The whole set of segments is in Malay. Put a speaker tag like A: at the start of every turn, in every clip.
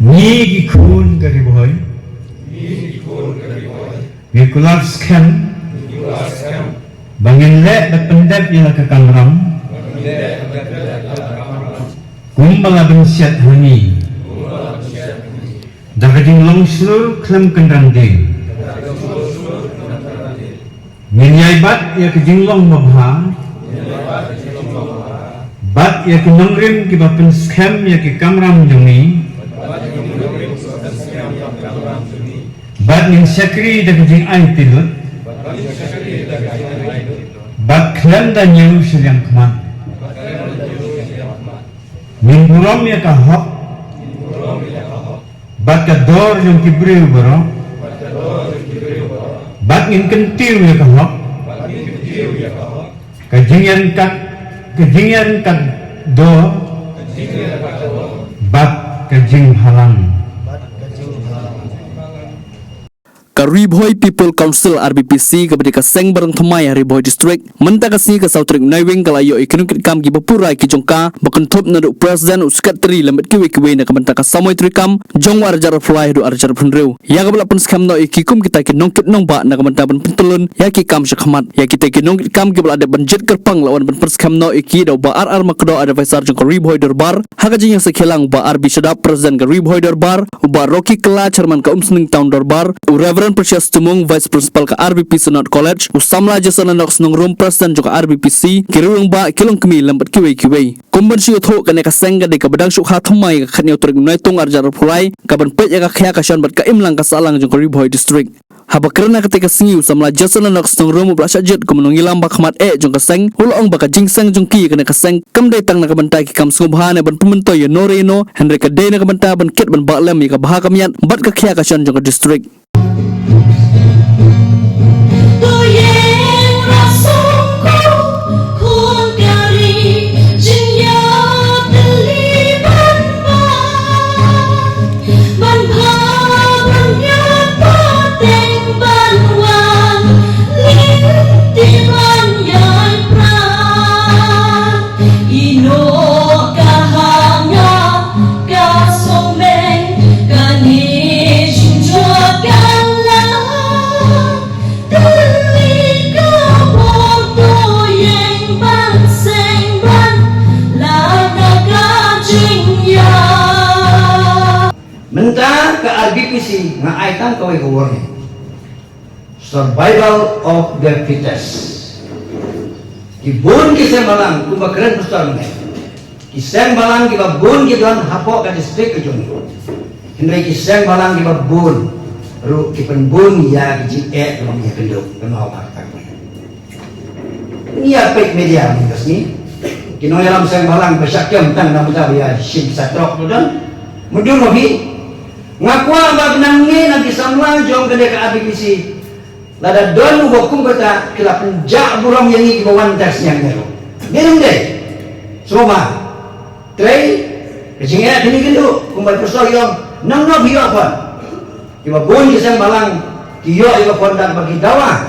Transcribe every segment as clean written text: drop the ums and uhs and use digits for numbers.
A: ni gi khun ka ri boy ni kulap scam bangin le da pendap ila ka kamram kumbala bin syat hani da gading long slur klam kendang ding min yai bat ya ke jinglong mabha bat ya ke nongrim ki bapen scam ya ke kamram jungi bat ning syakri da ke jing ai tilut bat klan da nyu syang kmat min buram ya ka hok bat ka dor yung kibriu baro bat ngin kentiu ya ka hok kajingan kat do bat kajing halang
B: Riboy People Council RBPC kepada kaseng barang thamai Riboy District menta kasih ke sautrik Naiwing kalayo ikinung kam gi bapurai ki jongka bakenthop na president secretary lambat kiwe na kamenta ka samoy trikam jong arjar fly do arjar phunreu ya kabla pun skam no ikikum kita ki nongkit nong ba na kamenta ban pentulun ya ki kam shakhamat ya kita ki nongkit kam ki bala ada banjit kerpang lawan ban perskam no iki do ba ar makdo advisor jong Riboy Darbar hakaji yang sekhelang ba RB Shadap president ka Riboy Darbar ba Rocky Kla chairman ka Umsning Town Darbar Reverend Precious Tumung Vice Principal ke RBPC Not College Usamla Jason Anox Nung Room President juga RBPC Kirung Ba Kilong Kemi Lambat Kiwe Kumban Siyo Tho Kane Kasengga De Kabadang Syukha Thamai Kakhatnya Uturik Naitung Arjar Pulai Kaban Pet Ya Kakya Kasyan Bat Kaimlang Kasalang Jung Riboy District Haba kerana ketika sengi Usamla Jason Anox Nung Room Ubla Syajit Kumenung Ilam Bakhamat Jung Kaseng Hulong Baka Jingseng Jung Ki Kane Kaseng Kamday Tang Na Kabantai Ki Kam Sungubhane Ban Pumuntoy Ya Noreno Henry Kadey Na Kabantai Ban Kit Ban Baklem Ya Kabaha Kamiat Bat Kakya Kasyan Jung District
C: Menta ke RBPC ngaitan kawai kawarnya survival of the fittest kibun kisah malang kumba keren besar nih kisah malang kiba bun kibun hapok ke distrik kejung hendak kisah malang kiba bun ru kipen bun ya kiji belum ya kenduk kenal martak ini apa media nih kasni kino dalam kisah malang besaknya tentang nama dia sim satrok tu dan mundur lagi ngakwa ba benangi nabi samlang jong gede ke RBPC lada don bokum kata kila penjak burong yang iki bawan tasnya ngero minum deh semua tray kecingnya kini gendu kumbal persol yong nang no biyo apa iba bun kisang balang kiyo iba kondak bagi dawa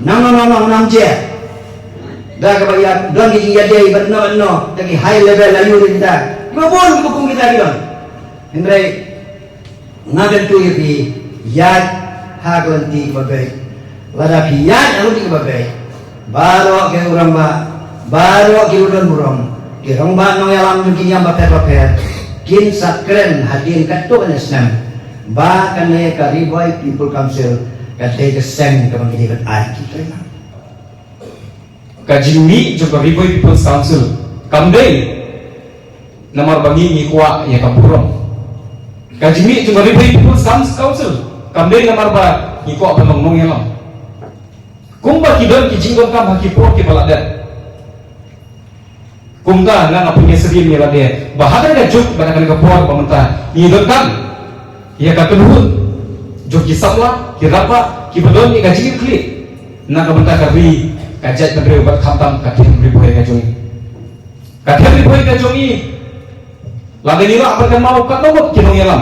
C: nang je dah kebayang don kicing jadi iba no lagi high level layu kita iba bun bukum kita don Hendrai ngagan tu yapi yad hagonti bagai lada yad hagonti bagai baro ke urang ba baro ke udon burong ke rong ba no yalam mungkin yang baper kin sakren hadin katu kan Islam ba kane ka Riboy People Council ka te ke seng ka mangidi bat ai kita
D: kajimi juga Riboy People Council kamdei namar bangi ni kwa ya kaburong kajimi juga Riboy People Council kamdei namar ba ni kwa penong yalam kumba kidon kijinggon kam haki pro ki balada kumga nga punya seri ni lade bahaga da juk bana kan kapor pamenta ni don kam ya ka penhun juk ki samla ki rapa ki bedon ni gaji kli na ka benta ka ri kajat negeri ubat khamtam ka tim Riboy ka jongi ka tim Riboy ka jongi lade ni la akan mau ka nomot ki nong yalam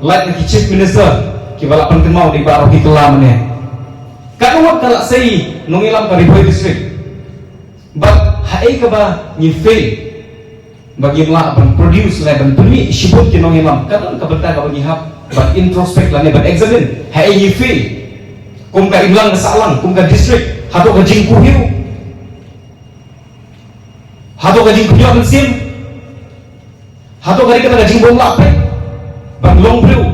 D: like ki chief minister ki bala pan mau di baro ki kelam ne ka nomot kala sei nong yalam ka Riboy district but hai ka ba ni fail bagilah ban produce lah ban pemi sibut kinong ilam kadang kabenta ka bagi hap ban introspect lah ban examine hai ye feel kum ka ilang salang kum ka district hato ka jingku hiu hato ka jingku hiu sim hato ka ka jingbom lape ban long bru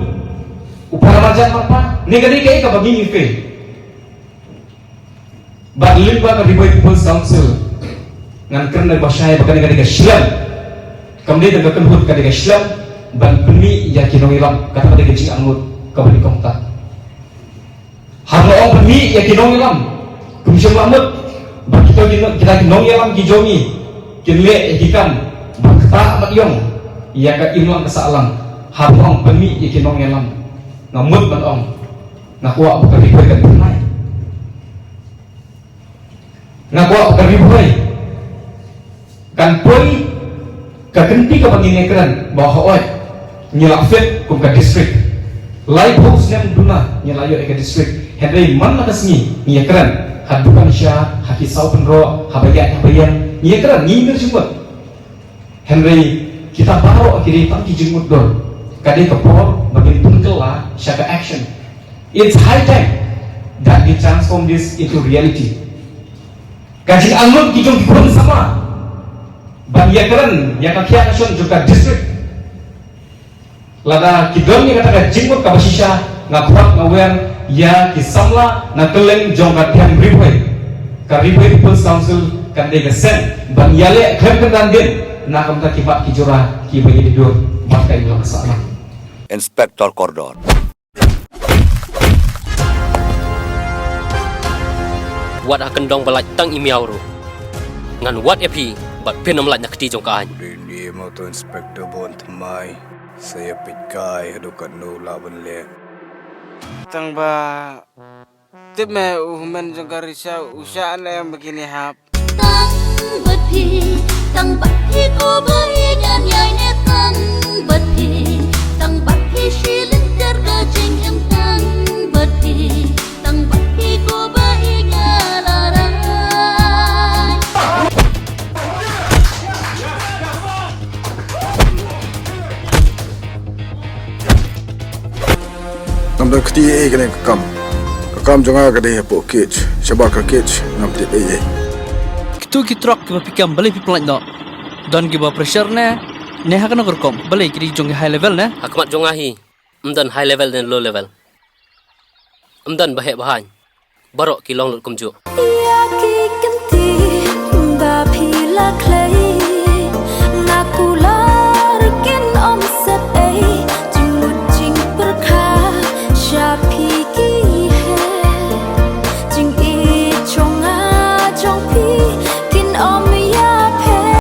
D: upara raja apa negari kai ka bagi ye feel ban limba ka riboy people's council ngan kerna bahasa bakan negara Islam kemudian dengan kenhut ka negara Islam ban pemi ya kinong ilam kata pada gejing angut ka bani komta harno ong pemi ya kinong ilam kumsem lamut ba kita kinong ilam gijongi kinle hikam ba kata amat yong ya ka ilang kasalang harno ong pemi ya kinong ilam ngamut ban ong ngakwa bukan riboy kan pernah ngakwa bukan riboy kan poi kagenti ka pangingekran bahwa oi nyelak fit kum ka district live house nem duna nyelayo ka district henry man nakasni ngekran hadukan sya hakisau penro habayan ngekran ngimir jumut henry kita baro kiri tangki jumut dor kade kapor bagin tunkela syaka action. It's high time that we transform this into reality. Kajing angut kijong kipun sama ban yakran yakakia nasion juga district lada kidon yang kata jingmut kabasisha ngakuat ngawen ya kisamla nakeleng jongkat yang ribuai karibuai people's council kan dega sen ban yale khem kan din na kamta kibat kijura kibai didur maka ilang salah
E: Inspektor Kordon.
F: Wat akan dong balai tang imiauru ngan wat epi bat penom lat nakti jong kaan
E: Ini mau tu Inspektor Bon Temai. Saya pikai hadukan no laban le.
G: Tang ba tip me umen jong karisa usaha yang begini hap
H: tăng bật thi cô bơi nhàn nhai nè tăng bật thi xí linh ter ga jeng em tăng bật thi cô bơi nhà la rai
I: Nam dah keti kena kakam jangan kena po kitch sebab kitch nam ti
B: Kitu kitrok kiba pikam balai people like don kiba pressure ne hakana korkom balai kiri jong high level ne
F: akmat jongahi umdan high level dan low level umdan bahek bahan barok kilong lut kumju